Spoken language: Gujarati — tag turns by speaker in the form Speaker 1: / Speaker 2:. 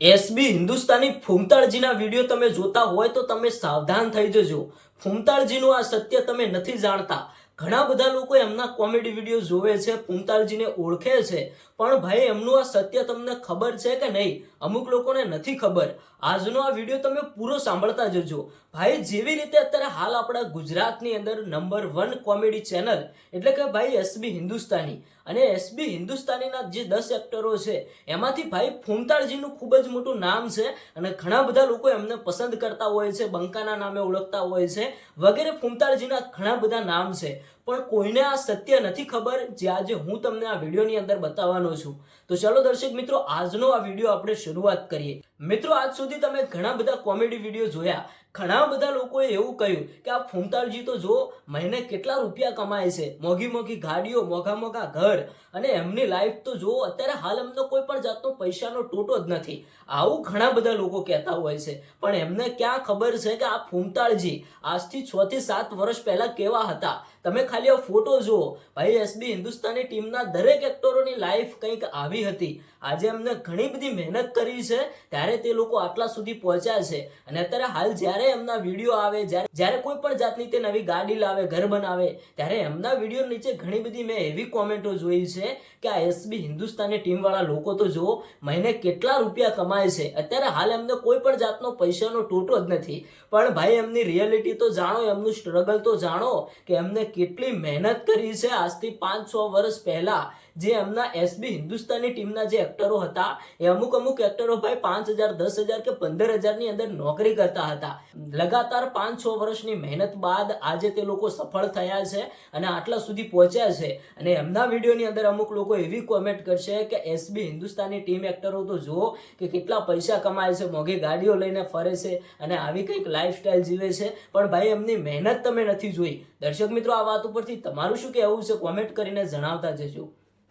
Speaker 1: એસબી હિન્દુસ્તાની ફૂમતાળજીના વિડીયો તમે જોતા હોય તો તમે સાવધાન થઈ જજો. ફૂમતાળજીનું આ સત્ય તમે નથી જાણતા. ઘણા બધા લોકો એમના કોમેડી વિડીયો જોવે છે, ફૂમતાળજીને ઓળખે છે, પણ ભાઈ એમનું આ સત્ય તમને ખબર છે કે નહીં? અમુક લોકોને નથી ખબર. આજનો આ વિડીયો તમે પૂરો સાંભળતા જજો. ભાઈ જેવી રીતે અત્યારે હાલ આપણા ગુજરાતની અંદર નંબર 1 કોમેડી ચેનલ એટલે કે ભાઈ એસબી હિન્દુસ્તાની, અને એસબી હિન્દુસ્તાનીના જે 10 એક્ટરો છે એમાંથી ભાઈ ફૂમતાળજીનું ખૂબ જ મોટું નામ છે અને ઘણા બધા લોકો એમને પસંદ કરતા હોય છે, બંકાના નામે ઓળખતા હોય છે વગેરે. ફૂમતાળજીના ઘણા બધા નામ છે, પણ કોઈને આ સત્ય નથી ખબર, જે આજે હું તમને આ વિડીયોની અંદર બતાવવાનો છું. તો ચલો દર્શક મિત્રો, આજનો આ વિડીયો આપણે શરૂઆત કરીએ. મિત્રો, આજ સુધી તમે ઘણા બધા કોમેડી વિડીયો જોયા. ઘણા બધા લોકોએ એવું કહ્યું કે આ ફૂમતાળજી તો જો મહિને કેટલા રૂપિયા કમાય છે, મોઘી મોઘી ગાડીઓ, મોઘા મોઘા ઘર, અને એમની લાઈફ તો જો અત્યારે હાલ એમનો કોઈ પણ જાતનો પૈસાનો ટોટો જ નથી. આવું ઘણા બધા લોકો કહેતા હોય છે, પણ એમને ક્યાં ખબર છે કે આ ફૂમતાળજી આજથી 6 થી 7 વર્ષ પહેલા કેવા હતા. તમે ખાલી આ ફોટો જુઓ. ભાઈ એસબી હિન્દુસ્તાની ટીમના દરેક એક્ટરોની લાઈફ કંઈક આવી હતી. આજે એમને ઘણી બધી મહેનત કરી છે, ત્યારે તે લોકો આટલા સુધી પહોંચ્યા છે. અને અત્યારે હાલ જ્યારે એમના વિડીયો આવે, જ્યારે કોઈ પણ જાતની તે નવી ગાડી લાવે, ઘર બનાવે, ત્યારે એમના વિડીયો નીચે ઘણી બધી મેં એવી કોમેન્ટો જોઈ છે કે આ એસબી હિન્દુસ્તાની ટીમ વાળા લોકો તો જો મહિને કેટલા રૂપિયા કમાય છે. અત્યારે હાલ એમને કોઈ પણ જાતનો પૈસાનો ટોટો જ નથી, પણ ભાઈ એમની રિયાલિટી તો જાણો, એમનું સ્ટ્રગલ તો જાણો કે એમને કેટલી મહેનત કરી છે. આજથી 5-6 વર્ષ પહેલા જે એમના એસબી હિન્દુસ્તાની ટીમના જે એક્ટરો હતા, એ અમુક એક્ટરો ભાઈ 5,000, 10,000 કે 15,000 ની અંદર નોકરી કરતા હતા. લગાતાર 5-6 વર્ષની મહેનત બાદ આજે તે લોકો સફળ થયા છે અને આટલા સુધી પહોંચ્યા છે. અને એમના વિડીયોની અંદર અમુક લોકો એવી કોમેન્ટ કરશે કે એસબી હિન્દુસ્તાની ટીમ એક્ટરો તો જુઓ કે કેટલા પૈસા કમાય છે, મોંઘી ગાડીઓ લઈને ફરે છે અને આવી કંઈક લાઈફસ્ટાઈલ જીવે છે, પણ ભાઈ એમની મહેનત તમે નથી જોઈ. દર્શક મિત્રો, આ વાત ઉપરથી તમારું શું કહેવું છે? કોમેન્ટ કરીને જણાવતા જજો.